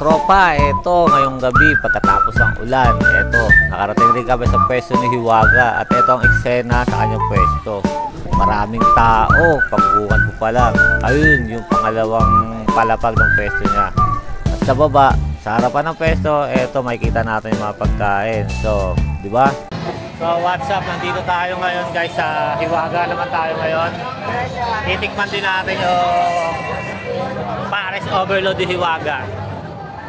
Tropa, eto ngayong gabi pagkatapos ng ulan, eto nakarating rin kami sa pwesto ni Hiwaga at eto ang eksena sa kanyang pwesto. Maraming tao, pagbukan ko pa lang. Ayun, yung pangalawang palapag ng pwesto niya. At sa baba, sa harapan ng pwesto, eto makikita natin yung mga pagkain. So, di ba? So, what's up? Nandito tayo ngayon guys sa Hiwaga naman tayo ngayon. Titikman din natin yung Pares Overload di Hiwaga.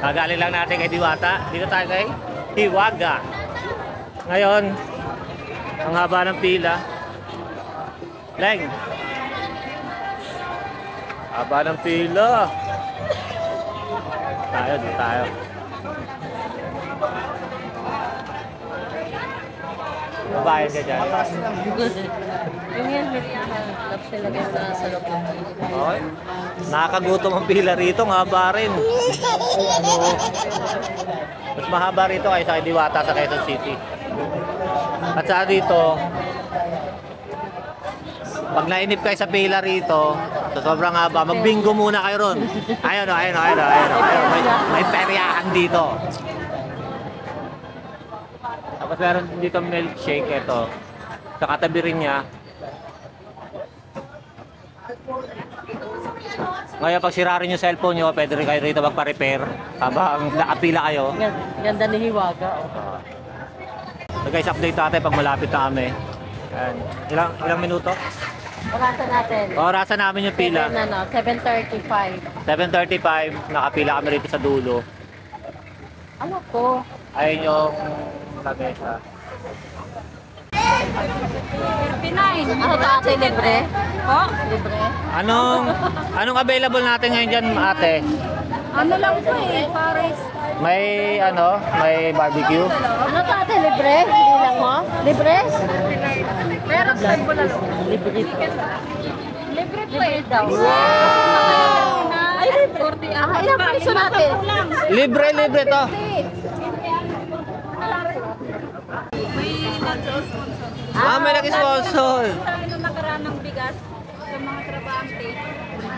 Kagaling lang natin kay Diwata. Dito tayo kay Hiwaga. Ngayon, ang haba ng pila. Leng. Haba ng pila. Dito tayo. Babayan ka dyan. Yung yan, lapse sila sa loob ng pila. Okay. Nakakagutom ang pila rito, ang haba rin. Mas mahaba rito kaysa kay Diwata sa Quezon City. At saka dito, pag nainip kayo sa pila rito, sa sobrang haba, mag-bingo muna kayo ron. Ayun. May peryahan dito. Tapos meron dito milkshake, ito. Sa katabi rin niya. Ngayon, pag sirarin yung cellphone nyo, pwede rin kayo rito magpa-repair habang nakapila kayo. Ganda ni Hiwaga. So guys, update natin pag malapit na kami. Yan. Ilang minuto? Orasan natin. Orasan namin yung pila. 7:35. 7:35, nakapila kami rito sa dulo. Ano ko? Ayun yung lamesa. 39. Ano to ate, libre? Po? Libre? Anong available natin ngayon dyan, ate? Ano lang po Pares. May barbecue? Ano to ate, libre? Hindi lang mo? Libre? Meron po na libre. Libre po daw. Wow! Ay, libre. Ilang piso natin? Libre to. May nag-sponsor. Nung nakaraan ng bigas sa mga trabahante.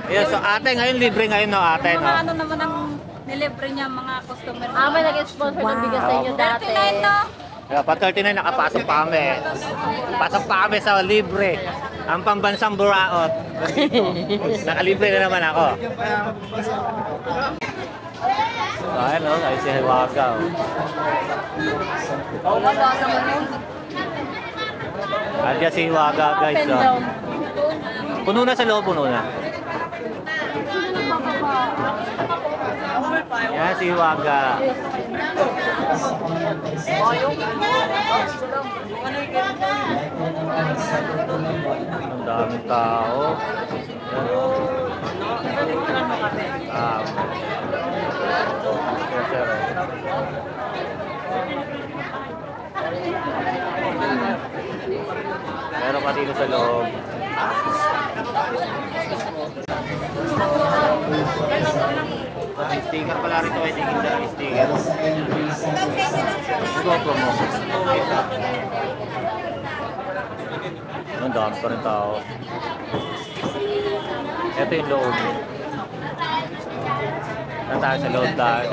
Yeah, so ate, ngayon libre ngayon, no, ate, no? Mga ano naman ang nilibre niya mga customer. May nag-sponsor ng bigas sa inyo dati. 39 no? Yeah, pa 39 nakapasok pa kami. Pasok pa kami sa libre. Ang pambansang buraot. Nakalibre na naman ako. So, ayun, no? Ay si Hiwaga. Andiyan si Hiwaga, guys. So. Puno na sa loob, puno na. Yan si Hiwaga. Ang daming tao. Meron pa dito sa loob. May sticker pala rito, ay tingin na ang sticker. GoPro mo. Ang dami pa rin tao. Ito yung loob. Tayo sa loob tayo.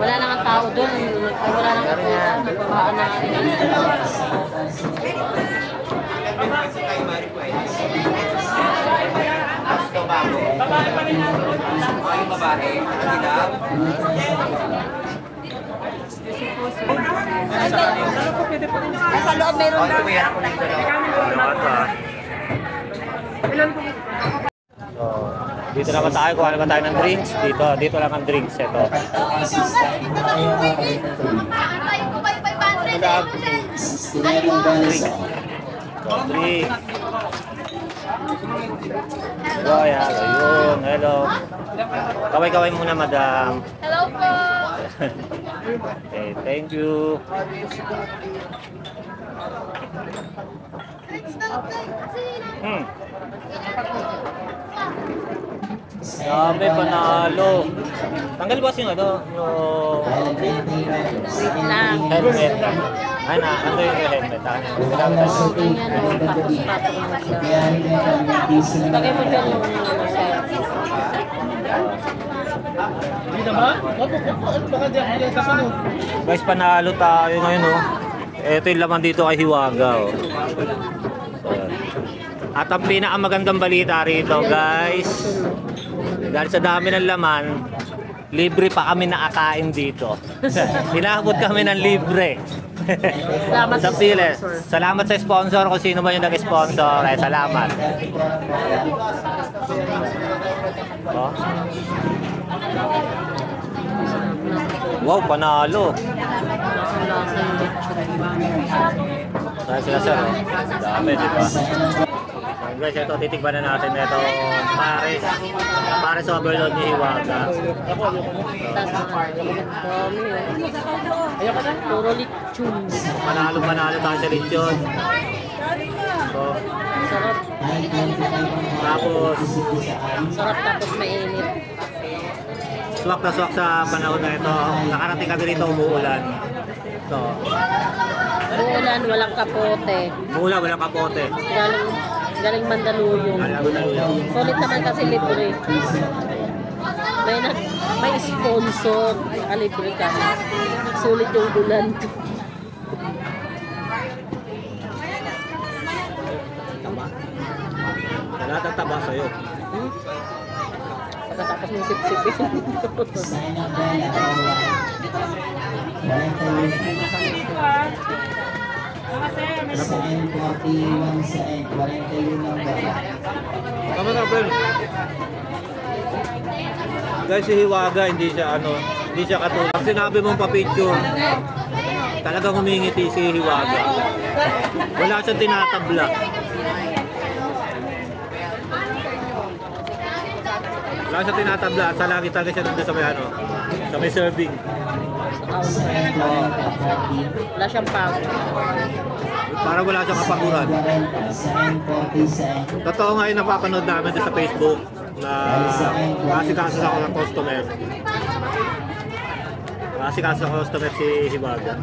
Wala nang tao doon. Wala nang tao. Nagpapaan na Sa loob meron na. Dito naman tayo, kuha naman tayo ng drinks. Dito lang ang drinks. Ito. Drinks. Hello, ayun. Hello. Kaway-kaway muna, madam. Hello po. Okay, thank you. Sabi, panalo. Tanggal ba yung helmet? Ay na, ano yung helmet? Bagay mo dyan yung Guys, panalo tayo ngayon, oh. Ito yung laman dito kay Hiwaga, oh. So, yan. At ang pinakamagandang balita rito, guys, dahil sa dami ng laman, libre pa kami nakakain dito. Inabot kami ng libre. Salamat Sa Piles. Salamat sa sponsor kung sino man yung nag-sponsor. Salamat. Oh. Wow, panalo. Saan sila, sir? Oh. Dami, di ba? Guys, ito, titigban na natin ito. Pares overload ni Hiwaga. Puro lechon. Panalo tayo sa lechon. So, Sarap. tapos, Sarap tapos mainit. swak na swak sa panahon na ito. Nakarating kami rito, umuulan. So, Uulan, walang kapote. umuulan, walang kapote. Galing Mandaluyong. Alam mo na yun. Sulit naman kasi libre. May sponsor. Libre ka. Sulit yung ulan. Tama. Lahat ang taba sa'yo. Pagkatapos ng sip-sipin. Tama ka, Ben. Guys, si Hiwaga, hindi siya katulad. Pag sinabi mong pa-picture, talagang humingiti si Hiwaga. Wala siyang tinatabla. Wala siyang tinatabla at sa lagi talaga siya nandun sa may sa may serving. Wala siyang pang. Parang wala siyang kapaguran. Totoo nga yung napapanood namin sa Facebook na kasikaso ako ng customer. Kasikaso ng customer si Hiwaga.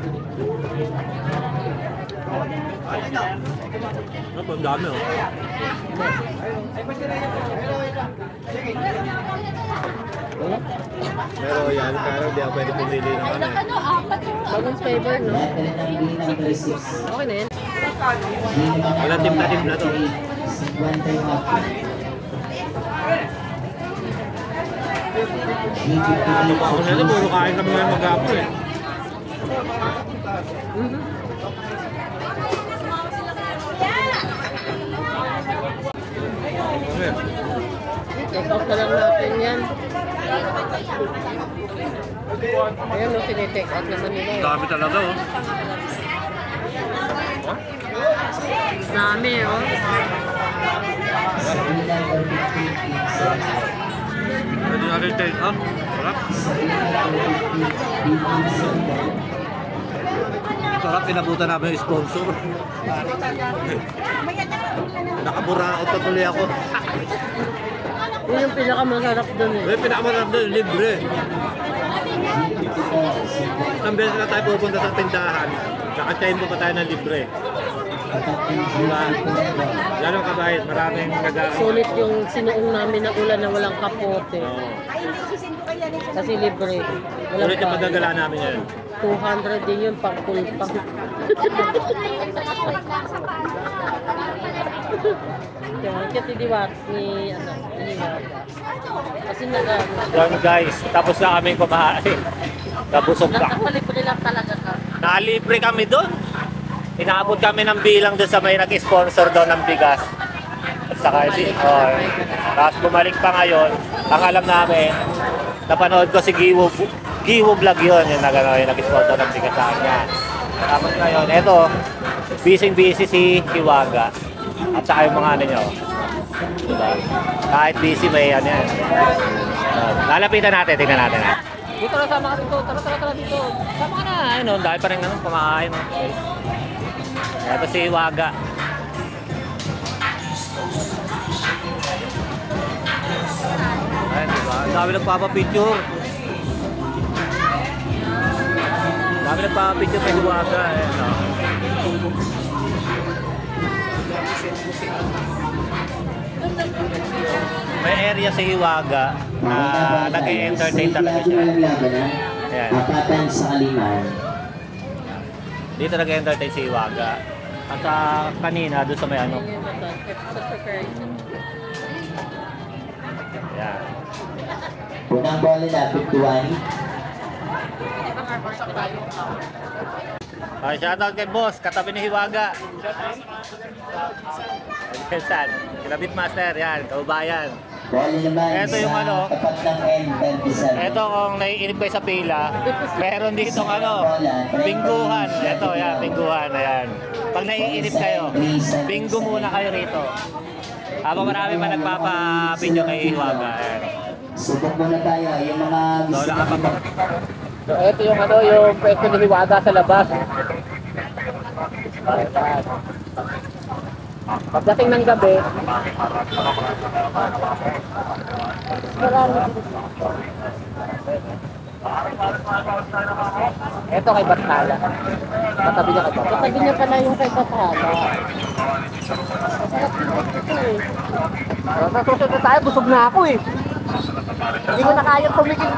Ang dami, oh. Pero yan, pero di ako pwede pumili ng ano. Bagong flavor, no? Okay na yun. Walang timpla-timpla to. Ano pa ako nila, puro kain kami ngayon mag-apon eh. Check out na lang natin yan. Ayan, no, tinitake out naman nila. Dami talaga, oh. Dami, oh. Pwede natin take out. Sarap. Sarap, pinabutan namin yung sponsor. Nakaburaot na tuloy ako. Yun yung pinakamasarap doon, eh. Yung pinakamasarap doon, libre. Isang beses na tayo pupunta sa tindahan, nakatsahin mo pa tayo ng libre. Diba? Lalo kabayad, maraming Sulit yung sinuong namin na ulan na walang kapote. Oo. Kasi libre. Ulit yung kain. magagala namin yan. 200 din yun, pang pulpang. Kasi diwat ni Hiwaga. Kasi Yan guys, tapos na kami kumain. Nabusog na. nakakalibre lang talaga ka. Nalibre kami doon. Inaabot kami ng bilang doon sa may nag-sponsor doon ng bigas. At saka tapos bumalik pa ngayon. Ang alam namin, napanood ko si Giwo Vlog yun, yung nag-sponsor ng bigas sa kanya. Tapos ngayon, eto, busy si Hiwaga. At saka yung mga ano nyo. Diba? Kahit busy may ano yan. Lalapitan natin, tingnan natin ha. Dito na sama ka dito, tara dito. Sama ka na, ayun dahil pa rin kumakain. Ito si Hiwaga. Ayun, diba? Ang dami nagpapapicture. Ang dami nagpapapicture kay Hiwaga. Ayun, no? May area sa Hiwaga nag-entertain talaga siya. Ayan. Apatan sa Kaliman. Dito nag-entertain si Hiwaga. At kanina, doon sa may ano. Ayan. Unang bola na, 51. Okay, shoutout kay boss, katabi ni Hiwaga. Saan? Kila Beatmaster, yan, kaubayan. Bola naman Ito yung sa ano. tapat ng N27. Ito kung naiinip kayo sa pila, meron dito ano, bingguhan. Ito, yan, bingguhan, ayan. Pag naiinip kayo, binggo muna kayo rito. Habang marami pa nagpapa-video kay Hiwaga, ayan. Subok muna tayo, yung mga So, gusto nakapag... So, ito yung ano, yung pwesto ni Hiwaga sa labas. Ayan. Pagdating ng gabi, ito kay Bathala. Katabi niya kay Bathala. Katabi niya pala yung kay Bathala. Masarap din ito eh. Sa susunod na tayo, busog na ako eh. Hindi ko na kaya tumigil.